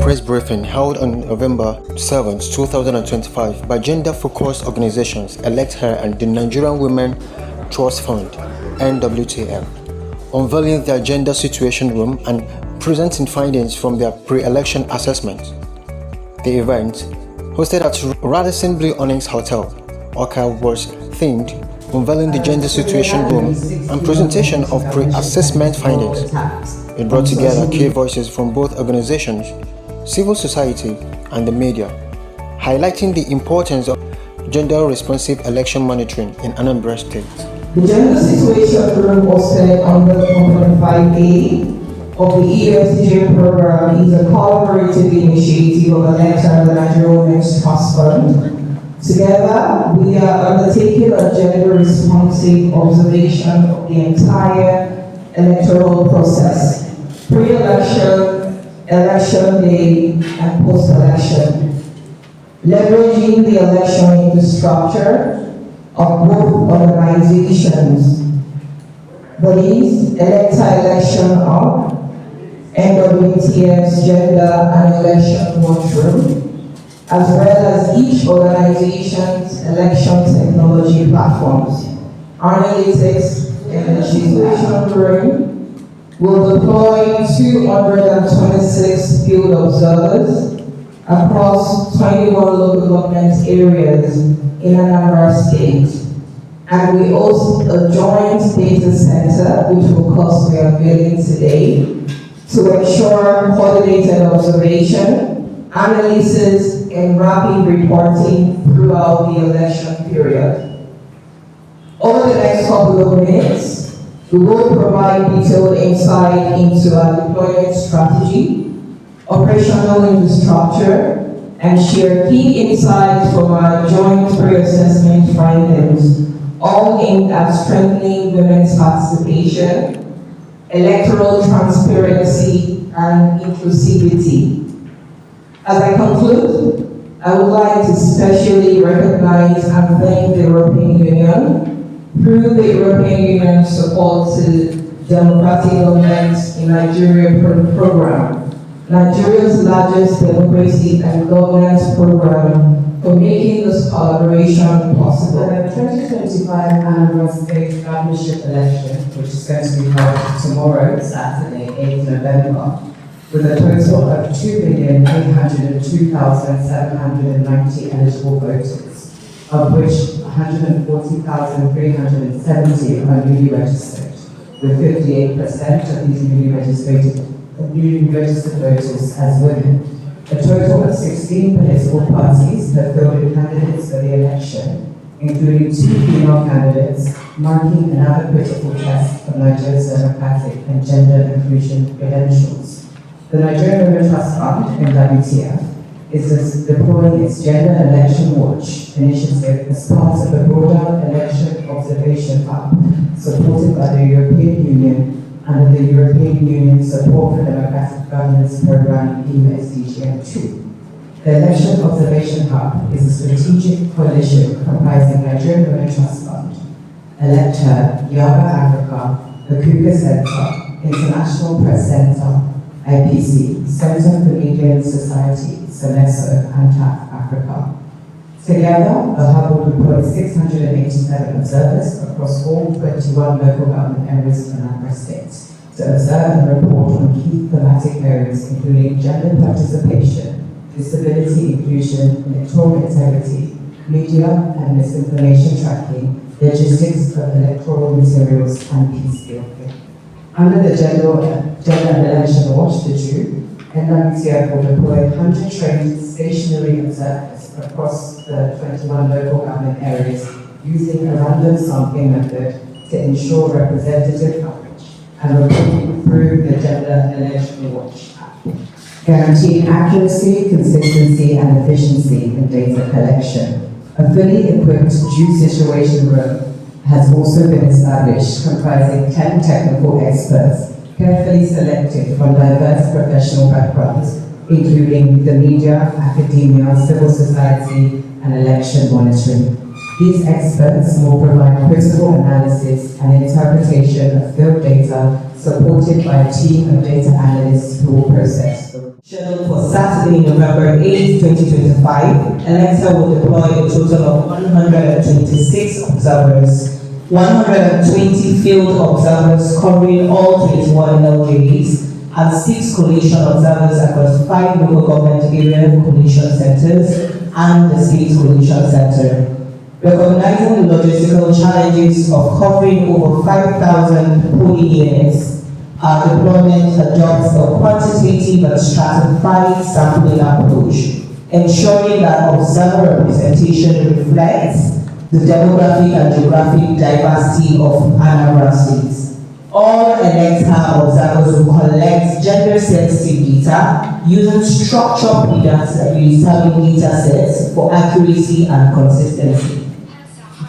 press briefing held on November 7, 2025 by gender-focused organizations ElectHER and the Nigerian Women Trust Fund (NWTF), unveiling their gender situation room and presenting findings from their pre-election assessment. The event, hosted at Radisson Blue Onyx Hotel, Oka, was themed unveiling the gender situation room and presentation of pre-assessment findings. It brought together key voices from both organizations, civil society, and the media, highlighting the importance of gender-responsive election monitoring in Anambra State. The gender situation room hosted under Component 5A of the ElectHER program is a collaborative initiative of ElectHER and the Nigerian Women's Trust Fund. Together, we are undertaking a gender-responsive observation of the entire electoral process, pre-election, election day, and post-election, leveraging the election infrastructure of both organizations, that is, ElectHER Election Hub, NWTF's Gender and Election Watchroom, as well as each organization's election technology platforms. Analytics and Situation Room will deploy 226 field observers across 21 local government areas in Anambra State. And we host a joint data center, which will cost we are unveiling today, to ensure coordinated observation, analysis, and rapid reporting throughout the election period. Over the next couple of minutes, we will provide detailed insight into our deployment strategy, operational infrastructure, and share key insights from our joint pre-assessment findings, all aimed at strengthening women's participation, electoral transparency, and inclusivity. As I conclude, I would like to specially recognize and thank the European Union through the European Union's support to democratic governance in Nigeria program, Nigeria's largest democracy and governance program, for making this collaboration possible. The 2025 Anambra State Governorship election, which is going to be held tomorrow, Saturday, 8th November, with a total of 2,802,790 eligible voters, of which 140,370 are newly registered, with 58% of these newly registered voters as women. A total of 16 political parties have fielded candidates for the election, including 2 female candidates, marking another critical test of Nigeria's democratic and gender inclusion credentials. The Nigerian Women Trust Fund, NWTF, is deploying its Gender Election Watch initiative as part of a broader election observation hub supported by the European Union under the European Union Support for Democratic Governance Programme EU-SDGM2. The Election Observation Hub is a strategic coalition comprising Nigerian Women Trust Fund, ElectHER, Yoga Africa, the Kuka Center, International Press Center, IPC, Center for Media and Society, CEMESO, and TAF Africa. Together, the hub will deploy 687 observers across all 21 local government areas of Anambra State to observe and report on key thematic areas including gender participation, disability inclusion, electoral integrity, media and misinformation tracking, logistics of electoral materials, and peace building. Under the Gender and Election Watch, the JEW, NWTF will deploy 100 trained stationary observers across the 21 local government areas using a random sampling method to ensure representative coverage and reporting through the Gender Election Watch app, guaranteeing accuracy, consistency, and efficiency in data collection. A fully equipped JEW situation room has also been established, comprising 10 technical experts, carefully selected from diverse professional backgrounds, including the media, academia, civil society, and election monitoring. These experts will provide critical analysis and interpretation of field data, supported by a team of data analysts who will process the Scheduled for Saturday, November 8, 2025, ElectHER will deploy a total of 126 observers, 120 field observers covering all 21 LGAs, and 6 collation observers across 5 local government area collation centers and the state collation center. Recognizing the logistical challenges of covering over 5,000 polling units, our deployment adopts a quantitative and stratified sampling approach, ensuring that observer representation reflects the demographic and geographic diversity of Anambra State. All ElectHER observers will collect gender-sensitive data using structured predetermined data sets for accuracy and consistency.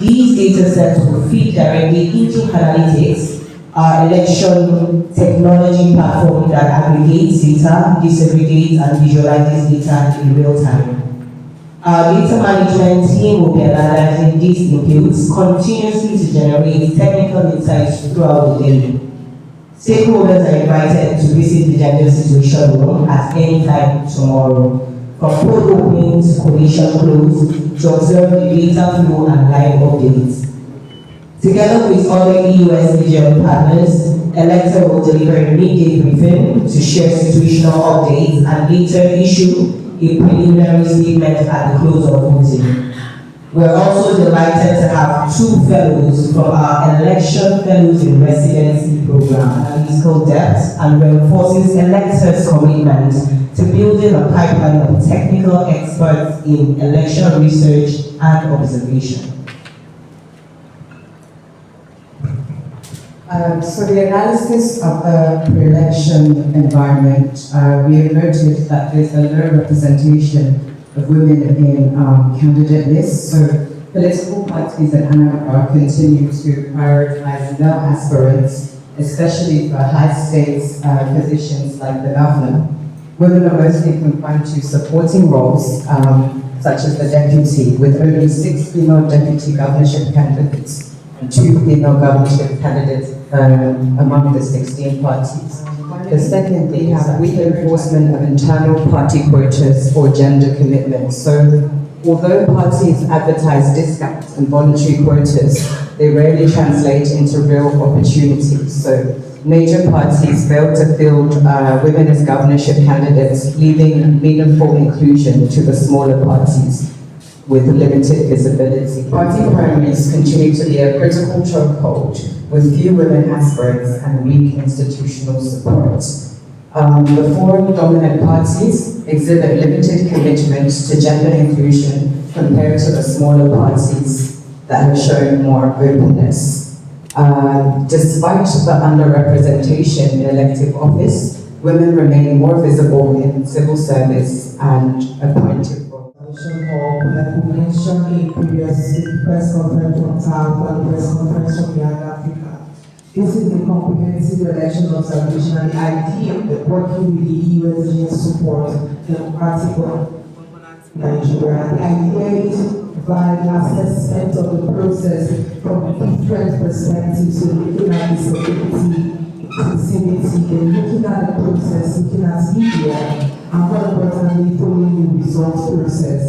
These data sets will feed directly into Analytics, our election technology platform that aggregates data, disaggregates, and visualizes data in real time. Our data management team will be analyzing these inputs continuously to generate technical insights throughout the day. Stakeholders are invited to visit the gender situation room at any time tomorrow, from poll opening to collation close, to observe the data flow and live updates. Together with other EUSDGM partners, ElectHER will deliver a midday briefing to share situational updates and later issue a preliminary statement at the close of voting. We're also delighted to have 2 fellows from our Election Fellows in Residency program, Analytical Depth, and reinforces ElectHER's commitment to building a pipeline of technical experts in election research and observation. So the analysis of the pre-election environment, we have noted that there's a low representation of women in candidate lists. So political parties in Anambra continue to prioritize male aspirants, especially for high stakes positions like the governor. Women are mostly confined to supporting roles, such as the deputy, with only 6 female deputy governorship candidates and 2 female governorship candidates among the 16 parties. The second, they have weak enforcement of internal party quotas for gender commitments. So, although parties advertise discounts and voluntary quotas, they rarely translate into real opportunities. So, major parties fail to field women as governorship candidates, leaving meaningful inclusion to the smaller parties with limited visibility. Party primaries continue to be a critical chokehold, with few women aspirants and weak institutional support. The 4 dominant parties exhibit limited commitment to gender inclusion compared to the smaller parties that have shown more openness. Despite the underrepresentation in elective office, women remain more visible in civil service and appointed roles. Like we mentioned in previous press conference from TAF and press conference from Young Africa. This is the comprehensive election observation, and the idea of working with the EUSGM support democratic governance in Nigeria. The idea is to provide assessment of the process from different perspectives, so looking at disability, inclusivity, then looking at the process, looking at media, and more importantly, following the results process.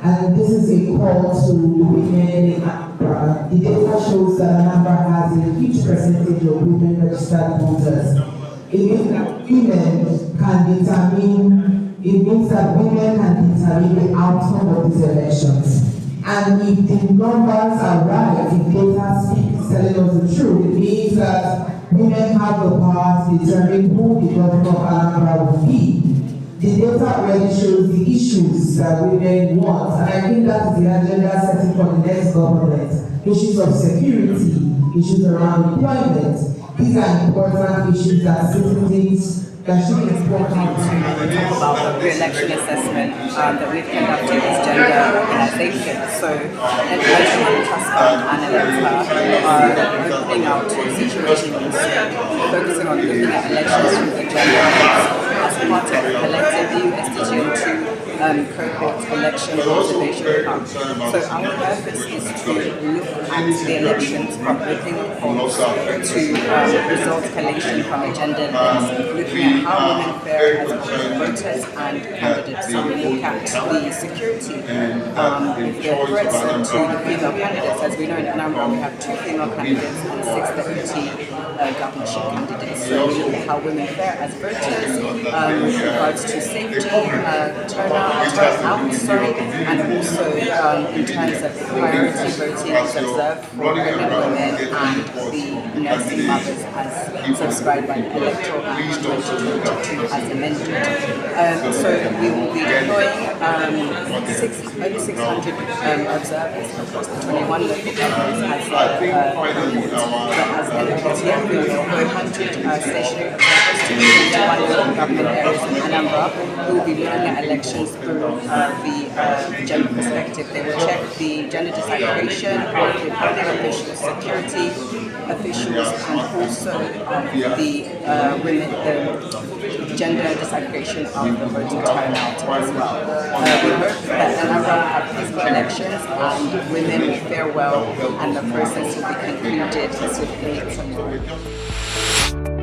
And this is a call to women in Anambra. The data shows that Anambra has a huge percentage of women registered voters. It means that women can determine the outcome of these elections. And if the numbers are right, if data speaks telling us the truth, it means that women have the power to determine who the governor of Anambra will be. The data already shows the issues that women want, and I think that is the agenda setting for the next government. Issues of security, issues around employment. These are important issues that citizens that should be important. Talk about the pre-election assessment that we've conducted as gender organization. So, Education Trust Fund and ElectHER are opening out to situations focusing on looking at elections through the gender lens. as part of the collective EU SDG2 cohort election observation hub. So our purpose is to look at the elections from opening of polls to result collation from a gender lens, looking at how women fare as both voters and candidates. So we look at the security, if there are threats to the female candidates. As we know in Anambra we have 2 female candidates and 6 deputy governorship candidates. So we look at how women fare as voters with regards to safety, turnout, and also in terms of the priority voting is observed for pregnant women and the nursing mothers as subscribed by the Electoral Act 2022 as amended. So we will be deploying over 600 observers across the 21 local governments as NWTF. We will deploy 100 stationary observers to the 21 local government areas in Anambra who will be looking at elections through the gender perspective. They will check the gender disaggregation of the polling officials, security officials, and also the gender disaggregation of the voting turnout as well. We hope that Anambra will have peaceful elections and women will fare well and the process will be concluded swiftly tomorrow.